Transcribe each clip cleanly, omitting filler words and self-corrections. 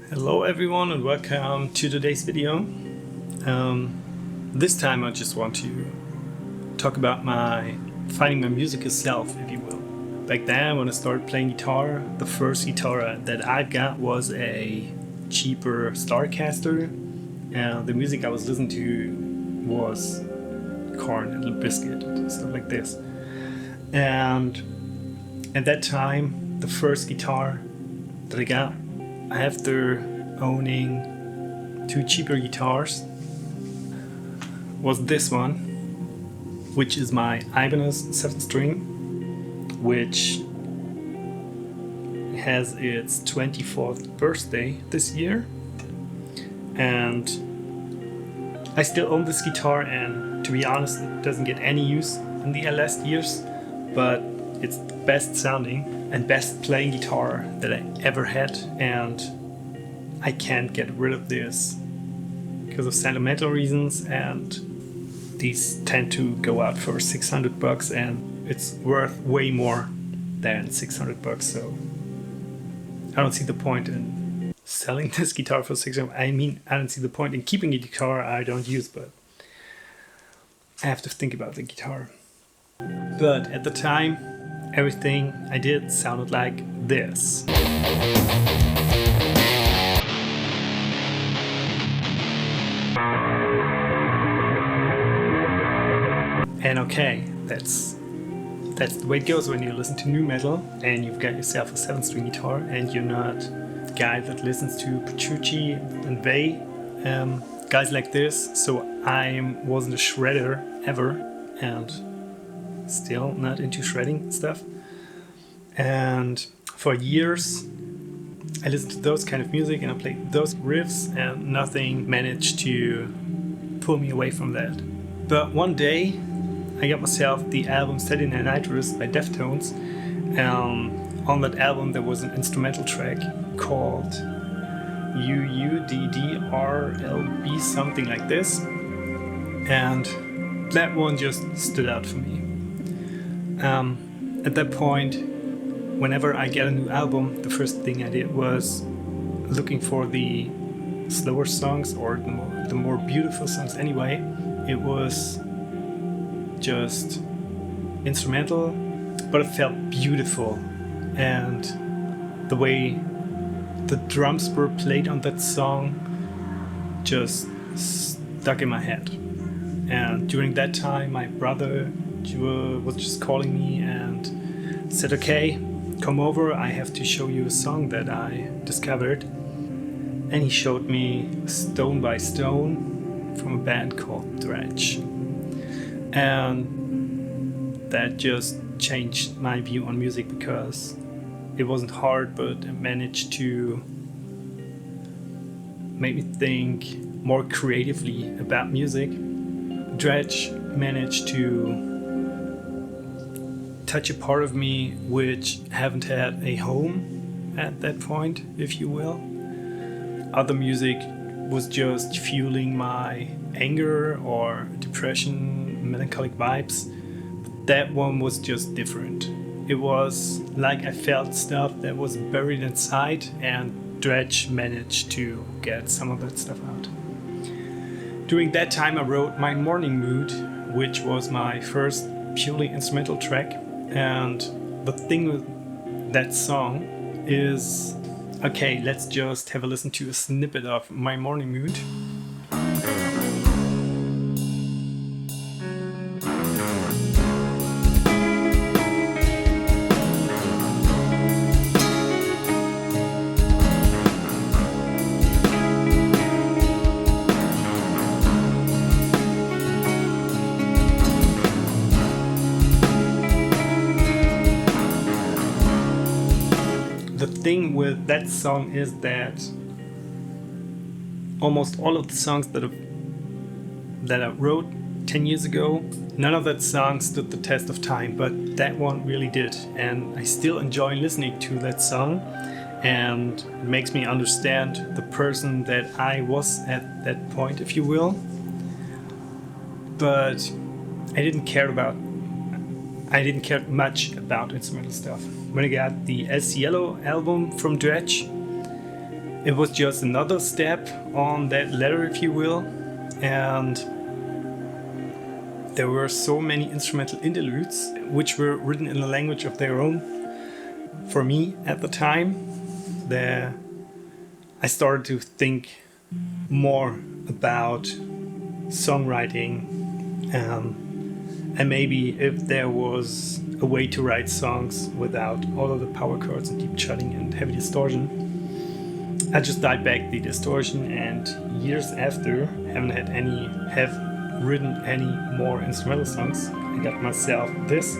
Hello everyone and welcome to today's video. This time I just want to talk about finding my musical self, if you will. Back then when I started playing guitar, the first guitar that I got was a cheaper Starcaster, and the music I was listening to was Korn and Limp Bizkit and stuff like this. And at that time, the first guitar that I got after owning two cheaper guitars was this one, which is my Ibanez 7-string, which has its 24th birthday this year. And I still own this guitar, and to be honest, it doesn't get any use in the last years, but it's the best sounding and best playing guitar that I ever had, and I can't get rid of this because of sentimental reasons, and these tend to go out for $600 and it's worth way more than $600, so I don't see the point in selling this guitar for $600. I don't see the point in keeping a guitar I don't use, but I have to think about the guitar. But at the time, everything I did sounded like this. And okay, that's the way it goes when you listen to nu metal and you've got yourself a 7-string guitar and you're not the guy that listens to Petrucci and Vai, guys like this. So I wasn't a shredder ever, and still not into shredding stuff. And for years I listened to those kind of music and I played those riffs, and nothing managed to pull me away from that. But one day I got myself the album Saturday Night Nitrous by Deftones. On that album there was an instrumental track called UUDDRLB, something like this, and that one just stood out for me. At that point, whenever I get a new album, the first thing I did was looking for the slower songs, or the more beautiful songs anyway. It was just instrumental, but it felt beautiful, and the way the drums were played on that song just stuck in my head. And during that time my brother was just calling me and said, okay, come over, I have to show you a song that I discovered. And he showed me Stone by Stone from a band called Dredg. And that just changed my view on music, because it wasn't hard, but it managed to make me think more creatively about music. Dredg managed to touch a part of me which haven't had a home at that point, if you will. Other music was just fueling my anger or depression, melancholic vibes. That one was just different. It was like I felt stuff that was buried inside, and Dredg managed to get some of that stuff out. During that time I wrote My Morning Mood, which was my first purely instrumental track. And the thing with that song is, okay, let's just have a listen to a snippet of My Morning Mood. The thing with that song is that almost all of the songs that I wrote 10 years ago, none of that song stood the test of time, but that one really did. And I still enjoy listening to that song, and it makes me understand the person that I was at that point, if you will. But I didn't care much about instrumental stuff. When I got the El Cielo album from Dredg, it was just another step on that ladder, if you will, and there were so many instrumental interludes which were written in a language of their own for me at the time, that I started to think more about songwriting, and maybe if there was a way to write songs without all of the power chords and deep chugging and heavy distortion. I just dialed back the distortion, and years after have written any more instrumental songs, I got myself this,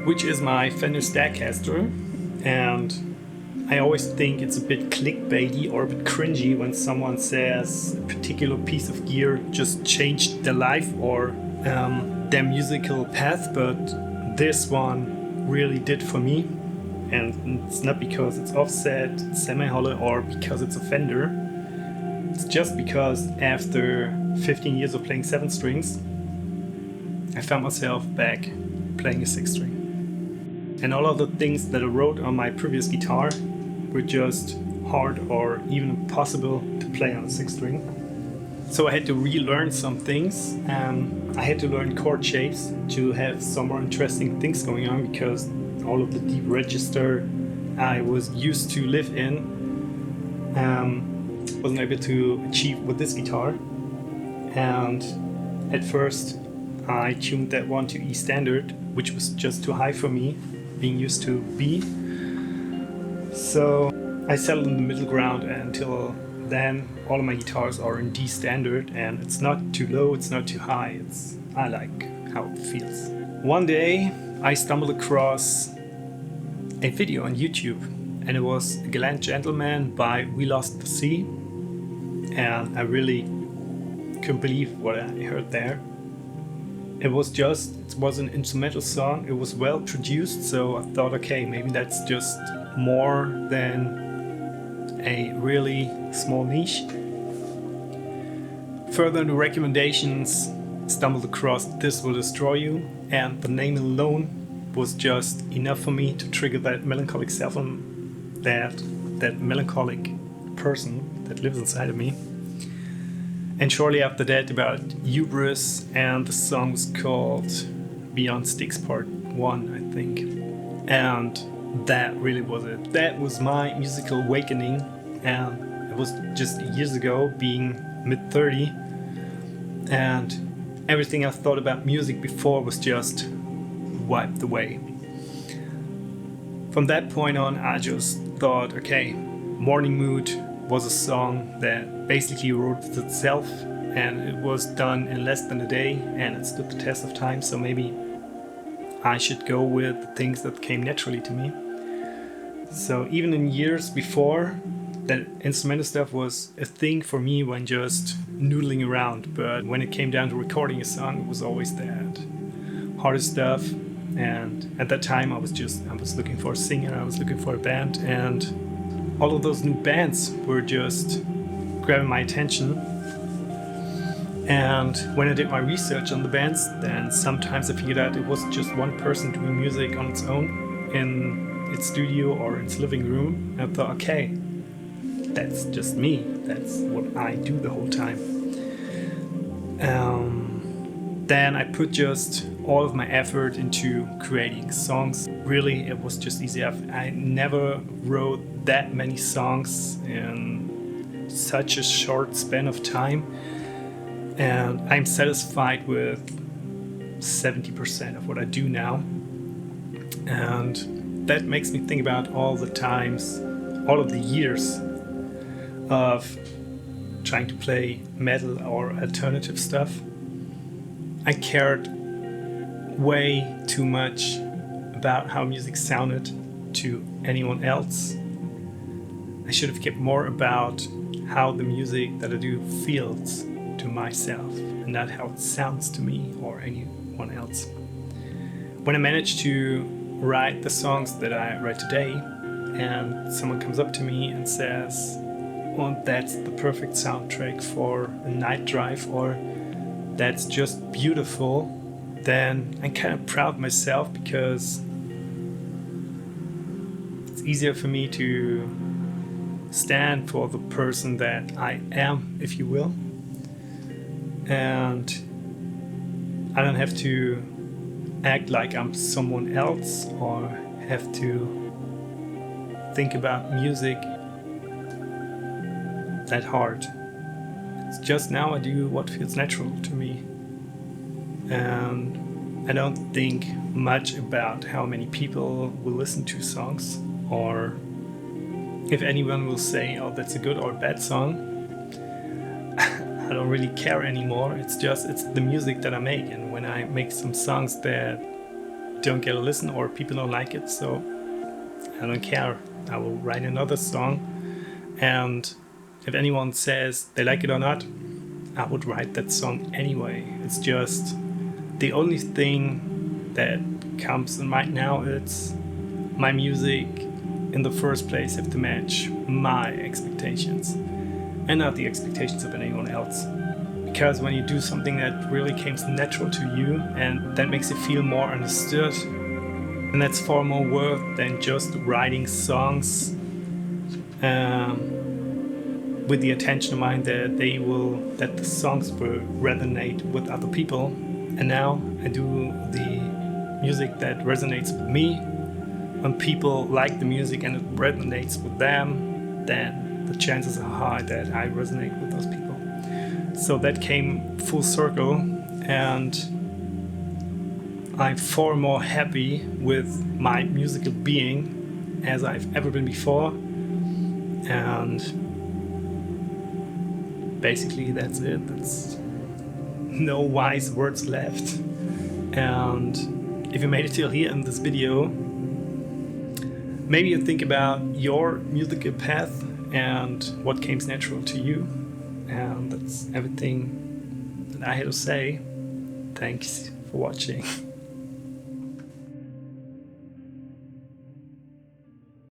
which is my Fender Stackcaster, and I always think it's a bit clickbaity or a bit cringy when someone says a particular piece of gear just changed their life or their musical path, but this one really did for me. And it's not because it's offset, semi-hollow, or because it's a Fender. It's just because after 15 years of playing 7 strings, I found myself back playing a 6 string. And all of the things that I wrote on my previous guitar were just hard or even impossible to play on a 6 string. So I had to relearn some things. I had to learn chord shapes to have some more interesting things going on, because all of the deep register I was used to live in wasn't able to achieve with this guitar. And at first I tuned that one to E standard, which was just too high for me, being used to B. So I settled in the middle ground, and until then all of my guitars are in D standard, and it's not too low, it's not too high, I like how it feels. One day I stumbled across a video on YouTube, and it was A Gallant Gentleman by We Lost the Sea, and I really couldn't believe what I heard there. It was an instrumental song, it was well produced, so I thought, okay, maybe that's just more than a really small niche. Further in the recommendations, stumbled across This Will Destroy You, and the name alone was just enough for me to trigger that melancholic self, that melancholic person that lives inside of me. And shortly after that, about Hubris, and the song was called Beyond Sticks Part 1, I think. And that really was it. That was my musical awakening, and it was just years ago, being mid-30, and everything I thought about music before was just wiped away. From that point on, I just thought, okay, Morning Mood was a song that basically wrote itself, and it was done in less than a day, and it stood the test of time, so maybe I should go with the things that came naturally to me. So even in years before, that instrumental stuff was a thing for me when just noodling around, but when it came down to recording a song, it was always that harder stuff. And at that time I was looking for a singer, I was looking for a band, and all of those new bands were just grabbing my attention. And when I did my research on the bands, then sometimes I figured out it wasn't just one person doing music on its own in its studio or its living room. And I thought, okay, that's just me. That's what I do the whole time. Then I put just all of my effort into creating songs. Really, it was just easy. I never wrote that many songs in such a short span of time. And I'm satisfied with 70% of what I do now. And that makes me think about all the times, all of the years of trying to play metal or alternative stuff. I cared way too much about how music sounded to anyone else. I should have kept more about how the music that I do feels to myself, and not how it sounds to me or anyone else. When I managed to write the songs that I write today, and someone comes up to me and says, "Oh, that's the perfect soundtrack for a night drive," or "that's just beautiful," then I'm kind of proud of myself, because it's easier for me to stand for the person that I am, if you will. And I don't have to act like I'm someone else or have to think about music that hard. It's just now I do what feels natural to me. And I don't think much about how many people will listen to songs, or if anyone will say, oh, that's a good or bad song. I don't really care anymore. It's the music that I make, and when I make some songs that don't get a listen or people don't like it, so I don't care. I will write another song, and if anyone says they like it or not, I would write that song anyway. It's just the only thing that comes in mind now, it's my music in the first place have to match my expectations and not the expectations of anyone else. Because when you do something that really comes natural to you and that makes you feel more understood, and that's far more worth than just writing songs with the intention in mind that the songs will resonate with other people. And now I do the music that resonates with me. When people like the music and it resonates with them, then the chances are high that I resonate with those people. So that came full circle, and I'm far more happy with my musical being as I've ever been before. And basically that's it. That's no wise words left. And if you made it till here in this video, maybe you think about your musical path and what came natural to you. And that's everything that I had to say. Thanks for watching.